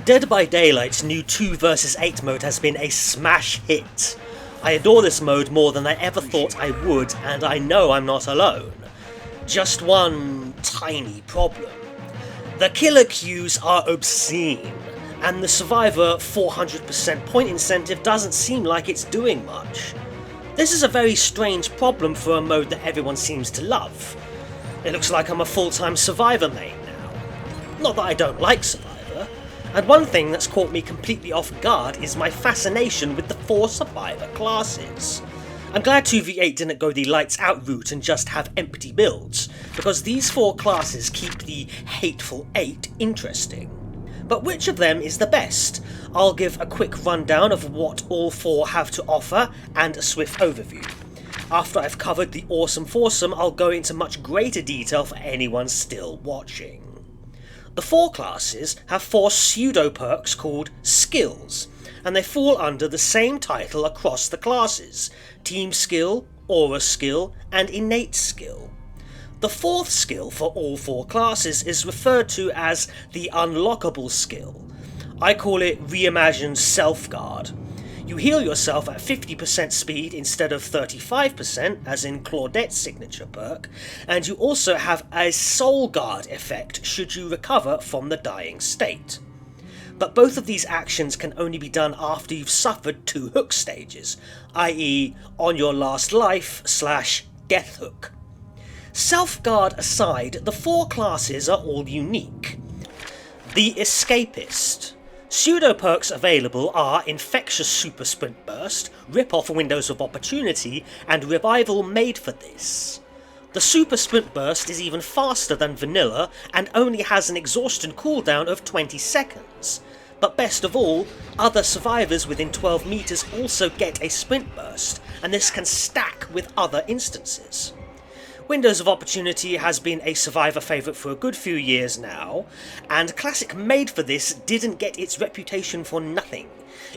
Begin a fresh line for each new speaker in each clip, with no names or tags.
Dead by Daylight's new 2 vs 8 mode has been a smash hit. I adore this mode more than I ever thought I would, and I know I'm not alone. Just one tiny problem. The killer queues are obscene, and the Survivor 400% point incentive doesn't seem like it's doing much. This is a very strange problem for a mode that everyone seems to love. It looks like I'm a full-time Survivor main now. Not that I don't like Survivor, and one thing that's caught me completely off guard is my fascination with the 4 Survivor classes. I'm glad 2v8 didn't go the lights out route and just have empty builds, because these 4 classes keep the hateful 8 interesting. But which of them is the best? I'll give a quick rundown of what all 4 have to offer and a swift overview. After I've covered the awesome foursome, I'll go into much greater detail for anyone still watching. The 4 classes have 4 pseudo-perks called skills, and they fall under the same title across the classes: Team Skill, Aura Skill, and Innate Skill. The 4th skill for all 4 classes is referred to as the Unlockable Skill. I call it Reimagined Self-Guard. You heal yourself at 50% speed instead of 35%, as in Claudette's signature perk, and you also have a Soul Guard effect should you recover from the dying state. But both of these actions can only be done after you've suffered 2 hook stages, i.e. on your last life / death hook. Self-guard aside, the 4 classes are all unique. The Escapist. Pseudo-perks available are Infectious Super Sprint Burst, Rip-Off Windows of Opportunity, and Revival made for this. The Super Sprint Burst is even faster than vanilla and only has an exhaustion cooldown of 20 seconds. But best of all, other survivors within 12 meters also get a Sprint Burst, and this can stack with other instances. Windows of Opportunity has been a Survivor favourite for a good few years now, and Classic Made for this didn't get its reputation for nothing.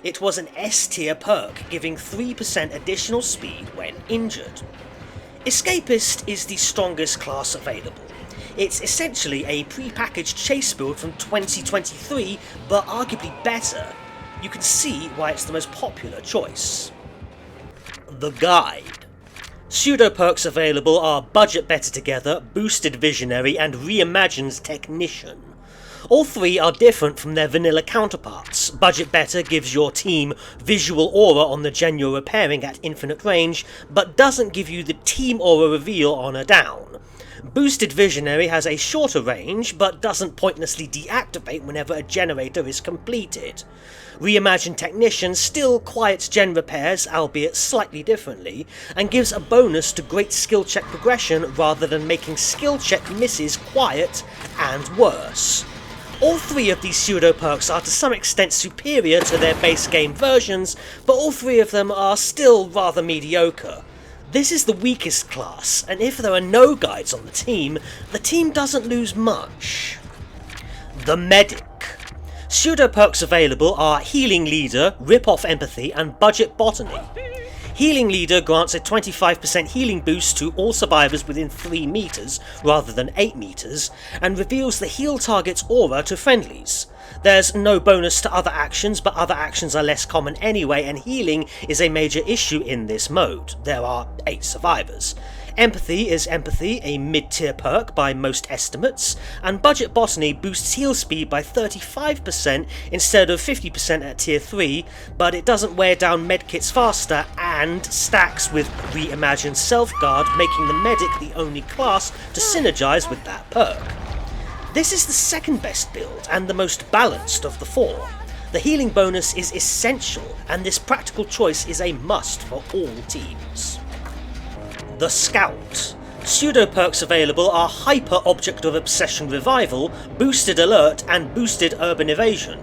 It was an S-tier perk, giving 3% additional speed when injured. Escapist is the strongest class available. It's essentially a pre-packaged chase build from 2023, but arguably better. You can see why it's the most popular choice. The Guide. Pseudo-perks available are Budget Better Together, Boosted Visionary, and Reimagined Technician. All 3 are different from their vanilla counterparts. Budget Better gives your team visual aura on the gen you're repairing at infinite range, but doesn't give you the team aura reveal on a down. Boosted Visionary has a shorter range, but doesn't pointlessly deactivate whenever a generator is completed. Reimagined Technician still quiets gen repairs, albeit slightly differently, and gives a bonus to great skill check progression rather than making skill check misses quiet and worse. All 3 of these pseudo-perks are to some extent superior to their base game versions, but all 3 of them are still rather mediocre. This is the weakest class, and if there are no guides on the team doesn't lose much. The Medic. Pseudo-perks available are Healing Leader, Rip-Off Empathy, and Budget Botany. Healing Leader grants a 25% healing boost to all survivors within 3 meters rather than 8 meters, and reveals the heal target's aura to friendlies. There's no bonus to other actions, but other actions are less common anyway, and healing is a major issue in this mode. There are 8 survivors. Empathy is Empathy, a mid-tier perk by most estimates, and Budget Botany boosts heal speed by 35% instead of 50% at tier 3, but it doesn't wear down medkits faster and stacks with Reimagined Self-Guard, making the Medic the only class to synergize with that perk. This is the second best build and the most balanced of the 4. The healing bonus is essential, and this practical choice is a must for all teams. The Scout. Pseudo-perks available are Hyper Object of Obsession Revival, Boosted Alert, and Boosted Urban Evasion.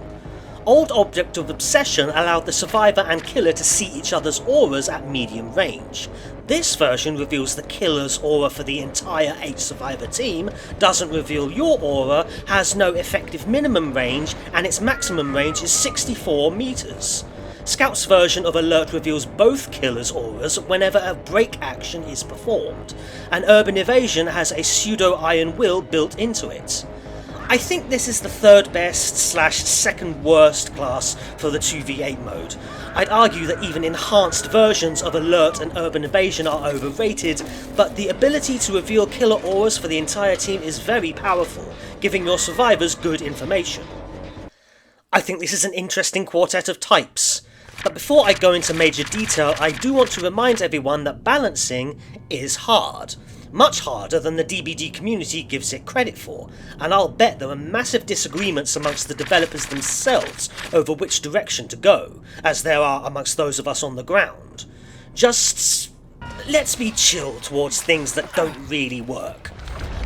Old Object of Obsession allowed the survivor and killer to see each other's auras at medium range. This version reveals the killer's aura for the entire 8 survivor team, doesn't reveal your aura, has no effective minimum range, and its maximum range is 64 meters. Scout's version of Alert reveals both killers' auras whenever a break action is performed, and Urban Evasion has a pseudo-Iron Will built into it. I think this is the third best / second worst class for the 2v8 mode. I'd argue that even enhanced versions of Alert and Urban Invasion are overrated, but the ability to reveal killer auras for the entire team is very powerful, giving your survivors good information. I think this is an interesting quartet of types, but before I go into major detail, I do want to remind everyone that balancing is hard. Much harder than the DBD community gives it credit for, and I'll bet there are massive disagreements amongst the developers themselves over which direction to go, as there are amongst those of us on the ground. Just let's be chill towards things that don't really work.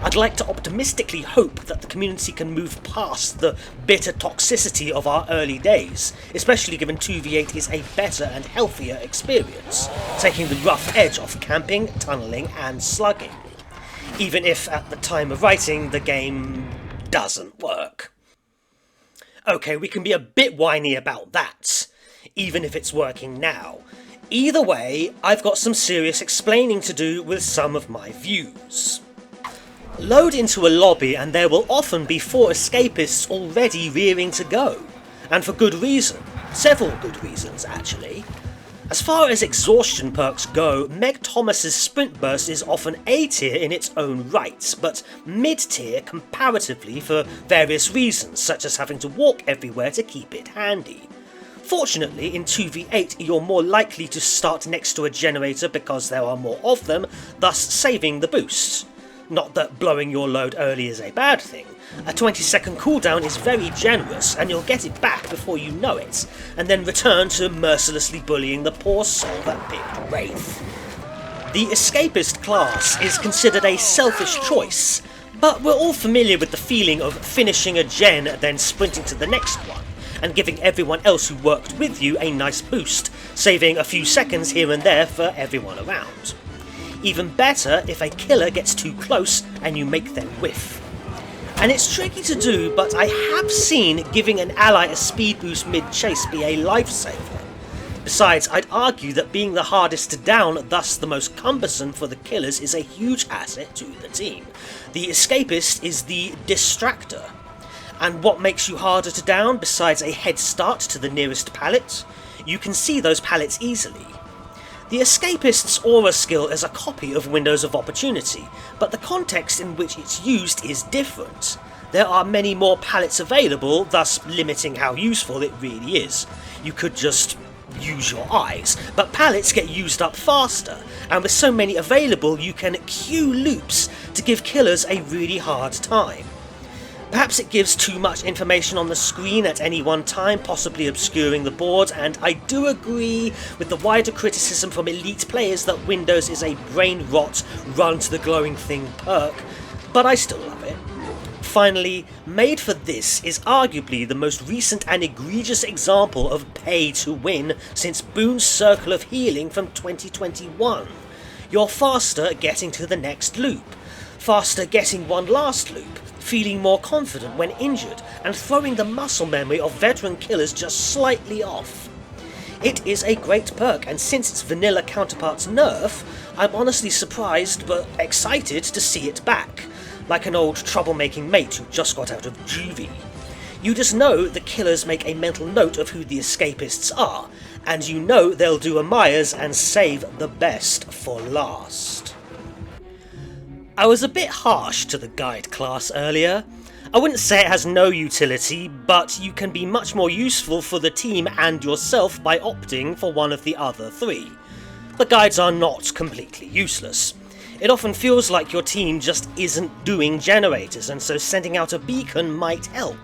I'd like to optimistically hope that the community can move past the bitter toxicity of our early days, especially given 2v8 is a better and healthier experience, taking the rough edge off camping, tunnelling and slugging. Even if at the time of writing the game doesn't work. Okay, we can be a bit whiny about that, even if it's working now. Either way, I've got some serious explaining to do with some of my views. Load into a lobby and there will often be 4 escapists already rearing to go. And for good reason. Several good reasons, actually. As far as exhaustion perks go, Meg Thomas's Sprint Burst is often A tier in its own right, but mid tier comparatively for various reasons, such as having to walk everywhere to keep it handy. Fortunately, in 2v8 you're more likely to start next to a generator because there are more of them, thus saving the boost. Not that blowing your load early is a bad thing. A 20-second cooldown is very generous and you'll get it back before you know it, and then return to mercilessly bullying the poor soul that picked Wraith. The Escapist class is considered a selfish choice, but we're all familiar with the feeling of finishing a gen then sprinting to the next one, and giving everyone else who worked with you a nice boost, saving a few seconds here and there for everyone around. Even better if a killer gets too close and you make them whiff. And it's tricky to do, but I have seen giving an ally a speed boost mid-chase be a lifesaver. Besides, I'd argue that being the hardest to down, thus the most cumbersome for the killers, is a huge asset to the team. The Escapist is the distractor. And what makes you harder to down besides a head start to the nearest pallet? You can see those pallets easily. The Escapist's aura skill is a copy of Windows of Opportunity, but the context in which it's used is different. There are many more pallets available, thus limiting how useful it really is. You could just use your eyes, but pallets get used up faster, and with so many available you can queue loops to give killers a really hard time. Perhaps it gives too much information on the screen at any one time, possibly obscuring the board, and I do agree with the wider criticism from elite players that Windows is a brain rot run to the glowing thing perk, but I still love it. Finally, Made for This is arguably the most recent and egregious example of pay to win since Boone's Circle of Healing from 2021. You're faster getting to the next loop, faster getting one last loop, feeling more confident when injured, and throwing the muscle memory of veteran killers just slightly off. It is a great perk, and since its vanilla counterpart's nerf, I'm honestly surprised but excited to see it back, like an old troublemaking mate who just got out of juvie. You just know the killers make a mental note of who the Escapists are, and you know they'll do a Myers and save the best for last. I was a bit harsh to the guide class earlier. I wouldn't say it has no utility, but you can be much more useful for the team and yourself by opting for one of the other 3. The guides are not completely useless. It often feels like your team just isn't doing generators, and so sending out a beacon might help.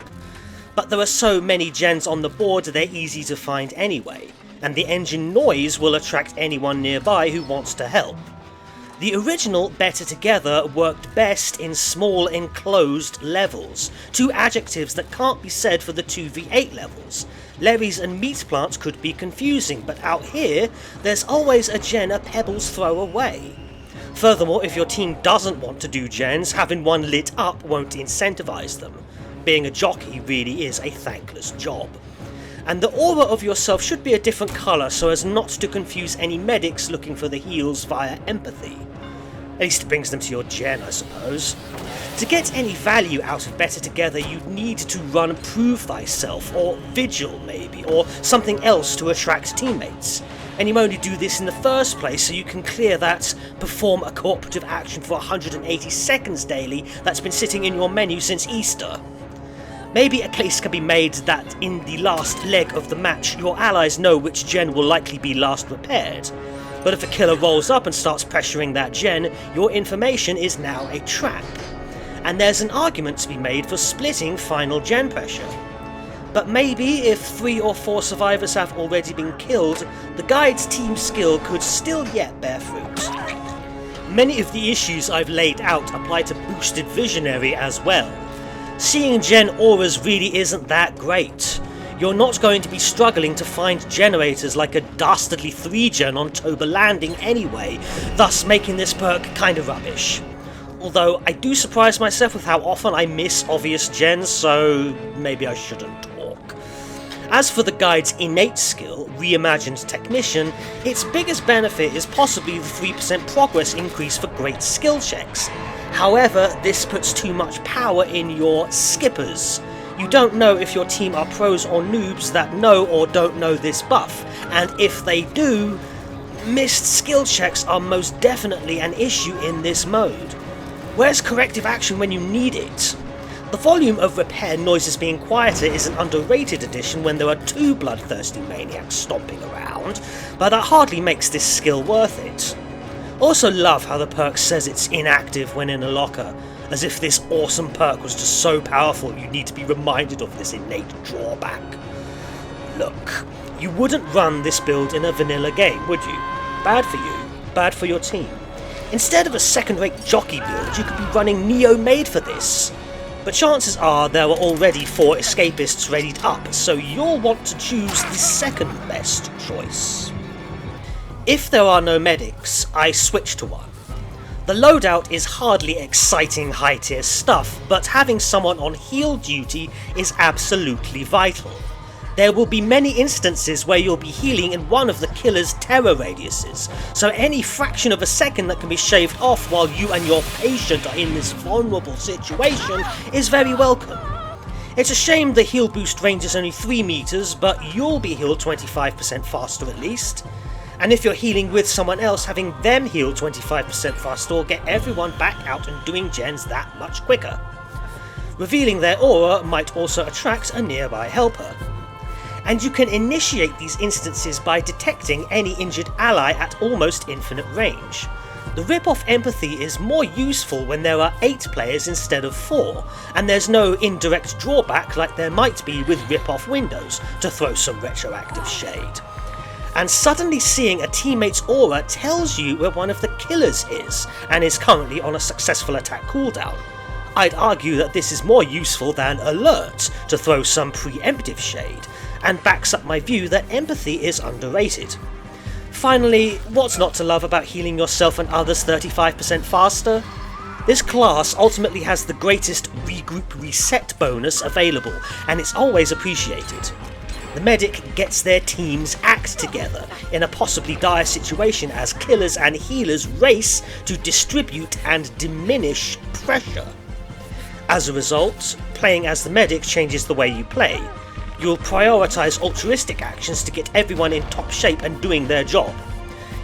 But there are so many gens on the board they're easy to find anyway, and the engine noise will attract anyone nearby who wants to help. The original Better Together worked best in small enclosed levels, 2 adjectives that can't be said for the 2v8 levels. Levies and meat plants could be confusing, but out here, there's always a gen a pebble's throw away. Furthermore, if your team doesn't want to do gens, having one lit up won't incentivize them. Being a jockey really is a thankless job. And the aura of yourself should be a different colour so as not to confuse any medics looking for the heals via empathy. At least it brings them to your gen, I suppose. To get any value out of Better Together, you'd need to run Prove Thyself, or Vigil maybe, or something else to attract teammates. And you only do this in the first place so you can clear that perform a cooperative action for 180 seconds daily that's been sitting in your menu since Easter. Maybe a case can be made that in the last leg of the match your allies know which gen will likely be last repaired. But if a killer rolls up and starts pressuring that gen, your information is now a trap. And there's an argument to be made for splitting final gen pressure. But maybe if 3 or 4 survivors have already been killed, the guide's team skill could still yet bear fruit. Many of the issues I've laid out apply to boosted Visionary as well. Seeing gen auras really isn't that great. You're not going to be struggling to find generators like a dastardly 3-gen on Tober Landing anyway, thus making this perk kinda rubbish. Although I do surprise myself with how often I miss obvious gens, so maybe I shouldn't talk. As for the guide's innate skill, Reimagined Technician, its biggest benefit is possibly the 3% progress increase for great skill checks. However, this puts too much power in your skippers. You don't know if your team are pros or noobs that know or don't know this buff, and if they do, missed skill checks are most definitely an issue in this mode. Where's corrective action when you need it? The volume of repair noises being quieter is an underrated addition when there are 2 bloodthirsty maniacs stomping around, but that hardly makes this skill worth it. Also love how the perk says it's inactive when in a locker, as if this awesome perk was just so powerful you need to be reminded of this innate drawback. Look, you wouldn't run this build in a vanilla game, would you? Bad for you, bad for your team. Instead of a second-rate jockey build, you could be running Neo made for this. But chances are there were already 4 escapists readied up, so you'll want to choose the second best choice. If there are no medics, I switch to one. The loadout is hardly exciting high-tier stuff, but having someone on heal duty is absolutely vital. There will be many instances where you'll be healing in one of the killer's terror radiuses, so any fraction of a second that can be shaved off while you and your patient are in this vulnerable situation is very welcome. It's a shame the heal boost range is only 3 meters, but you'll be healed 25% faster at least. And if you're healing with someone else, having them heal 25% faster will get everyone back out and doing gens that much quicker. Revealing their aura might also attract a nearby helper. And you can initiate these instances by detecting any injured ally at almost infinite range. The rip-off empathy is more useful when there are 8 players instead of 4, and there's no indirect drawback like there might be with rip-off windows, to throw some retroactive shade. And suddenly seeing a teammate's aura tells you where one of the killers is, and is currently on a successful attack cooldown. I'd argue that this is more useful than Alert, to throw some preemptive shade, and backs up my view that empathy is underrated. Finally, what's not to love about healing yourself and others 35% faster? This class ultimately has the greatest regroup reset bonus available, and it's always appreciated. The medic gets their team's act together in a possibly dire situation as killers and healers race to distribute and diminish pressure. As a result, playing as the medic changes the way you play. You'll prioritise altruistic actions to get everyone in top shape and doing their job.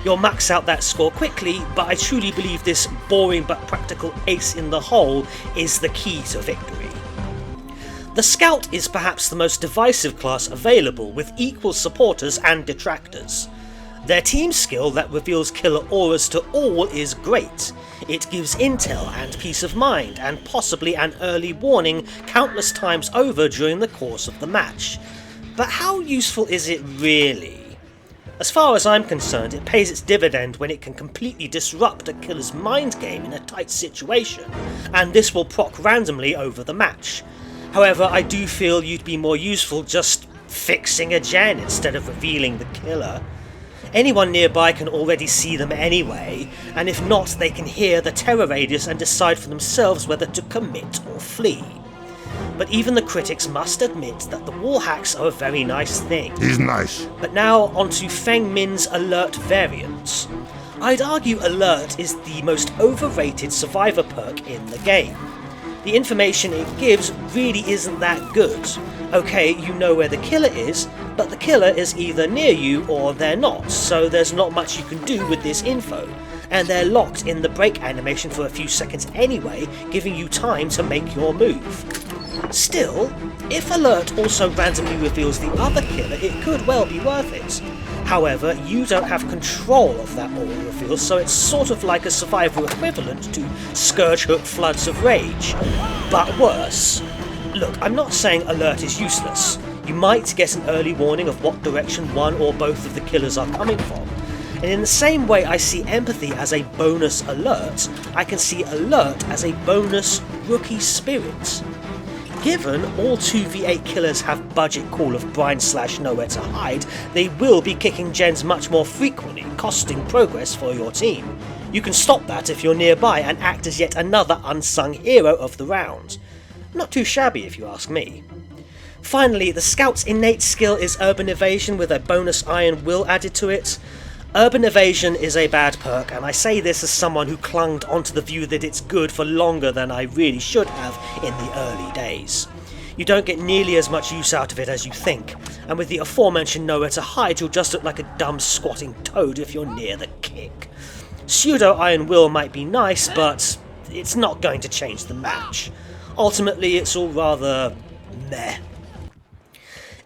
You'll max out that score quickly, but I truly believe this boring but practical ace in the hole is the key to victory. The Scout is perhaps the most divisive class available, with equal supporters and detractors. Their team skill that reveals killer auras to all is great. It gives intel and peace of mind, and possibly an early warning countless times over during the course of the match. But how useful is it really? As far as I'm concerned, it pays its dividend when it can completely disrupt a killer's mind game in a tight situation, and this will proc randomly over the match. However, I do feel you'd be more useful just fixing a gen instead of revealing the killer. Anyone nearby can already see them anyway, and if not, they can hear the terror radius and decide for themselves whether to commit or flee. But even the critics must admit that the wall hacks are a very nice thing.
He's nice.
But now onto Feng Min's Alert variant. I'd argue Alert is the most overrated survivor perk in the game. The information it gives really isn't that good. Okay, you know where the killer is, but the killer is either near you or they're not, so there's not much you can do with this info. And they're locked in the break animation for a few seconds anyway, giving you time to make your move. Still, if Alert also randomly reveals the other killer, it could well be worth it. However, you don't have control of that auto reveal, so it's sort of like a survivor equivalent to Scourgehook Floods of Rage, but worse. Look, I'm not saying Alert is useless. You might get an early warning of what direction one or both of the killers are coming from. And in the same way I see Empathy as a bonus Alert, I can see Alert as a bonus Rookie Spirit. Given all 2v8 killers have budget call of blind/nowhere to hide, they will be kicking gens much more frequently, costing progress for your team. You can stop that if you're nearby and act as yet another unsung hero of the round. Not too shabby if you ask me. Finally, the Scout's innate skill is Urban Evasion with a bonus Iron Will added to it. Urban Evasion is a bad perk, and I say this as someone who clung onto the view that it's good for longer than I really should have in the early days. You don't get nearly as much use out of it as you think, and with the aforementioned nowhere to hide, you'll just look like a dumb squatting toad if you're near the kick. Pseudo Iron Will might be nice, but it's not going to change the match. Ultimately, it's all rather meh.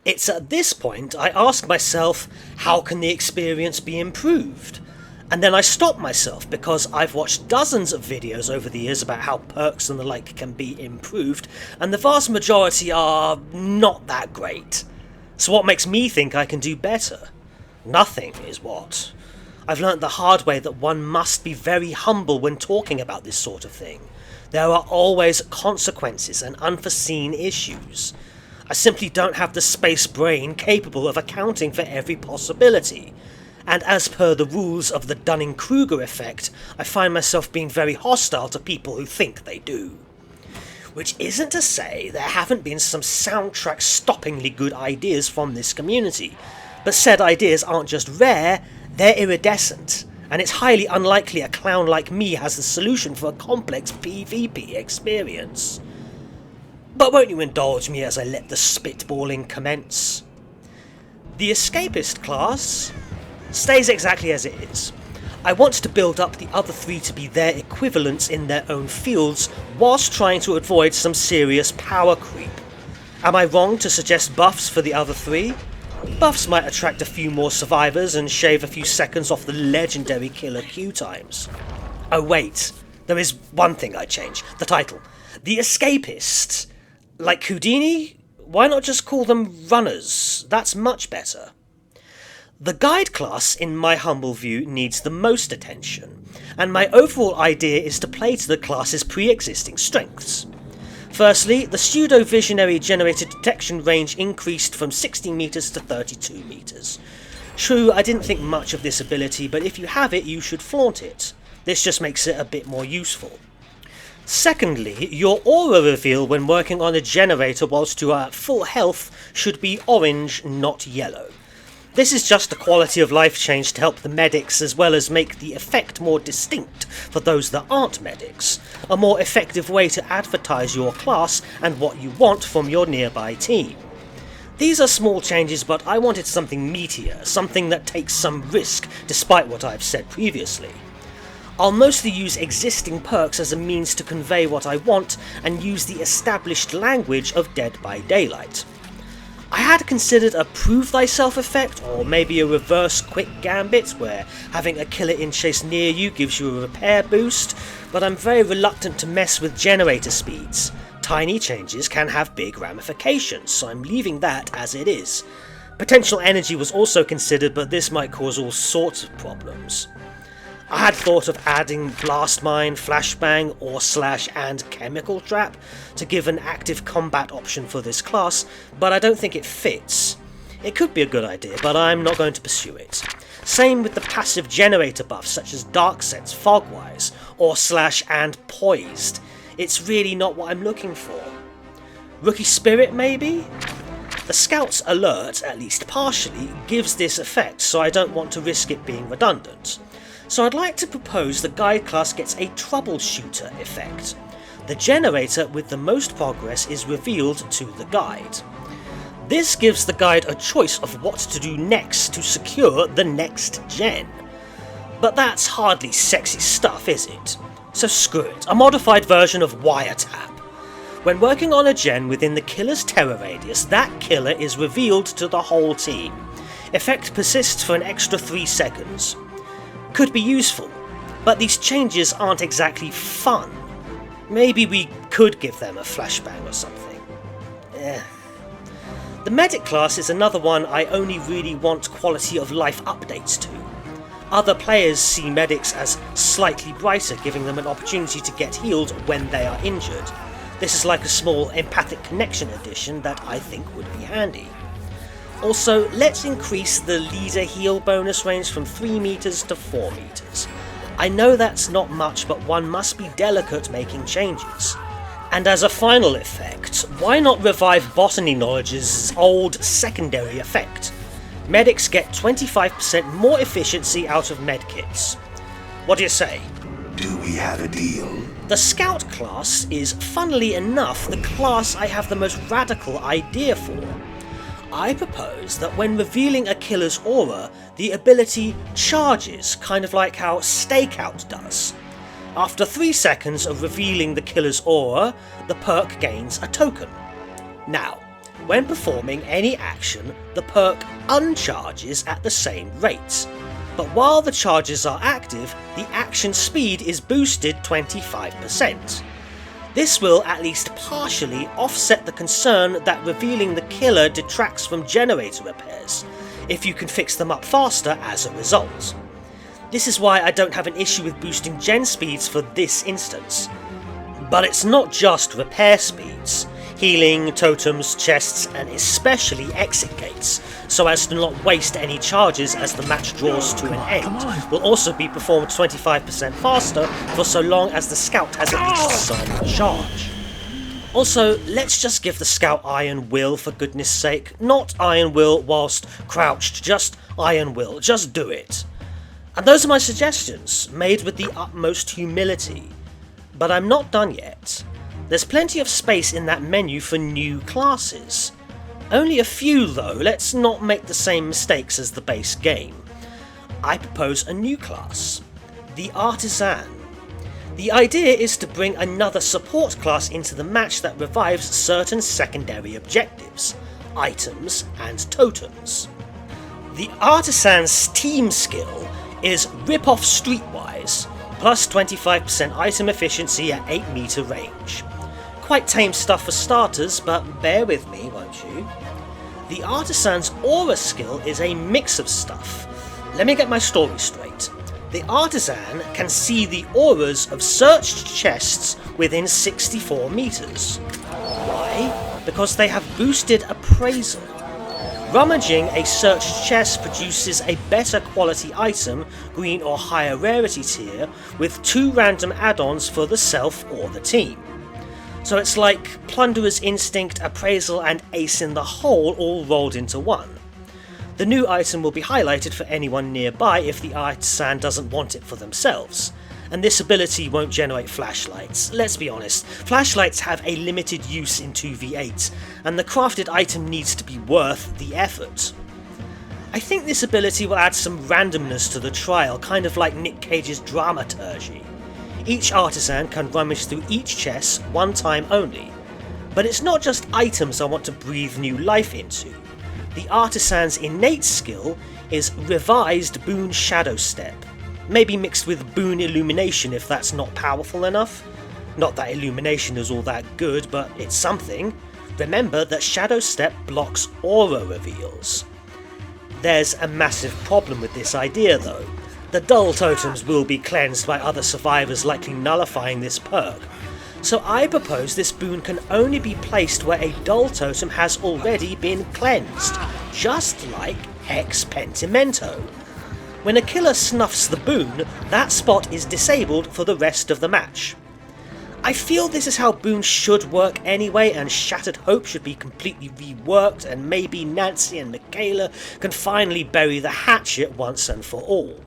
It's at this point I ask myself, how can the experience be improved? And then I stop myself because I've watched dozens of videos over the years about how perks and the like can be improved, and the vast majority are not that great. So what makes me think I can do better? Nothing is what. I've learnt the hard way that one must be very humble when talking about this sort of thing. There are always consequences and unforeseen issues. I simply don't have the space brain capable of accounting for every possibility, and as per the rules of the Dunning-Kruger effect, I find myself being very hostile to people who think they do. Which isn't to say there haven't been some soundtrack-stoppingly good ideas from this community, but said ideas aren't just rare, they're iridescent, and it's highly unlikely a clown like me has the solution for a complex PvP experience. But won't you indulge me as I let the spitballing commence? The Escapist class stays exactly as it is. I want to build up the other three to be their equivalents in their own fields, whilst trying to avoid some serious power creep. Am I wrong to suggest buffs for the other three? Buffs might attract a few more survivors and shave a few seconds off the legendary killer queue times. Oh wait, there is one thing I'd change. The title. The Escapists. Like Houdini? Why not just call them runners? That's much better. The guide class, in my humble view, needs the most attention, and my overall idea is to play to the class's pre-existing strengths. Firstly, the pseudo-visionary generated detection range increased from 60 meters to 32 meters. True, I didn't think much of this ability, but if you have it, you should flaunt it. This just makes it a bit more useful. Secondly, your aura reveal when working on a generator whilst you are at full health should be orange, not yellow. This is just a quality of life change to help the medics, as well as make the effect more distinct for those that aren't medics, a more effective way to advertise your class and what you want from your nearby team. These are small changes, but I wanted something meatier, something that takes some risk, despite what I've said previously. I'll mostly use existing perks as a means to convey what I want, and use the established language of Dead by Daylight. I had considered a Prove Thyself effect, or maybe a reverse quick gambit, where having a killer in chase near you gives you a repair boost, but I'm very reluctant to mess with generator speeds. Tiny changes can have big ramifications, so I'm leaving that as it is. Potential energy was also considered, but this might cause all sorts of problems. I had thought of adding Blast Mine, Flashbang, or Slash and Chemical Trap to give an active combat option for this class, but I don't think it fits. It could be a good idea, but I'm not going to pursue it. Same with the passive generator buffs such as Dark Sense, Fogwise, or Slash and Poised. It's really not what I'm looking for. Rookie Spirit, maybe? The Scout's Alert, at least partially, gives this effect, so I don't want to risk it being redundant. So I'd like to propose the guide class gets a Troubleshooter effect. The generator with the most progress is revealed to the guide. This gives the guide a choice of what to do next to secure the next gen. But that's hardly sexy stuff, is it? So screw it, a modified version of Wiretap. When working on a gen within the killer's terror radius, that killer is revealed to the whole team. Effect persists for an extra 3 seconds. Could be useful, but these changes aren't exactly fun. Maybe we could give them a flashbang or something. The medic class is another one I only really want quality of life updates to. Other players see medics as slightly brighter, giving them an opportunity to get healed when they are injured. This is like a small empathic connection addition that I think would be handy. Also, let's increase the leader heal bonus range from 3 meters to 4 meters. I know that's not much, but one must be delicate making changes. And as a final effect, why not revive Botany Knowledge's old secondary effect? Medics get 25% more efficiency out of medkits. What do you say?
Do we have a deal?
The Scout class is, funnily enough, the class I have the most radical idea for. I propose that when revealing a killer's aura, the ability charges, kind of like how Stakeout does. After 3 seconds of revealing the killer's aura, the perk gains a token. Now, when performing any action, the perk uncharges at the same rate. But while the charges are active, the action speed is boosted 25%. This will at least partially offset the concern that revealing the killer detracts from generator repairs, if you can fix them up faster as a result. This is why I don't have an issue with boosting gen speeds for this instance. But it's not just repair speeds. Healing, totems, chests, and especially exit gates, so as to not waste any charges as the match draws to an end, will also be performed 25% faster for so long as the Scout has at least some charge. Also, let's just give the Scout Iron Will for goodness sake, not Iron Will whilst crouched, just Iron Will, just do it. And those are my suggestions, made with the utmost humility. But I'm not done yet. There's plenty of space in that menu for new classes. Only a few though, let's not make the same mistakes as the base game. I propose a new class, the Artisan. The idea is to bring another support class into the match that revives certain secondary objectives, items and totems. The Artisan's team skill is Rip Off Streetwise, plus 25% item efficiency at 8 meter range. Quite tame stuff for starters, but bear with me, won't you? The Artisan's aura skill is a mix of stuff. Let me get my story straight. The Artisan can see the auras of searched chests within 64 meters. Why? Because they have boosted appraisal. Rummaging a searched chest produces a better quality item, green or higher rarity tier, with 2 random add-ons for the self or the team. So it's like Plunderer's Instinct, Appraisal and Ace in the Hole all rolled into one. The new item will be highlighted for anyone nearby if the Artisan doesn't want it for themselves. And this ability won't generate flashlights. Let's be honest, flashlights have a limited use in 2v8, and the crafted item needs to be worth the effort. I think this ability will add some randomness to the trial, kind of like Nick Cage's dramaturgy. Each Artisan can rummage through each chest one time only. But it's not just items I want to breathe new life into. The Artisan's innate skill is Revised Boon Shadow Step, maybe mixed with Boon Illumination if that's not powerful enough. Not that Illumination is all that good, but it's something. Remember that Shadow Step blocks aura reveals. There's a massive problem with this idea though. The dull totems will be cleansed by other survivors, likely nullifying this perk. So I propose this boon can only be placed where a dull totem has already been cleansed, just like Hex Pentimento. When a killer snuffs the boon, that spot is disabled for the rest of the match. I feel this is how boons should work anyway, and Shattered Hope should be completely reworked, and maybe Nancy and Michaela can finally bury the hatchet once and for all.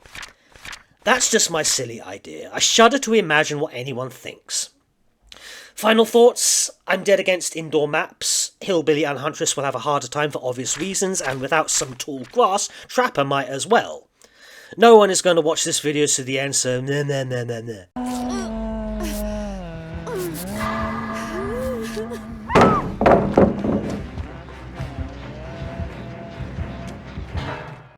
That's just my silly idea. I shudder to imagine what anyone thinks. Final thoughts, I'm dead against indoor maps. Hillbilly and Huntress will have a harder time for obvious reasons, and without some tall grass, Trapper might as well. No one is going to watch this video to the end, so nah.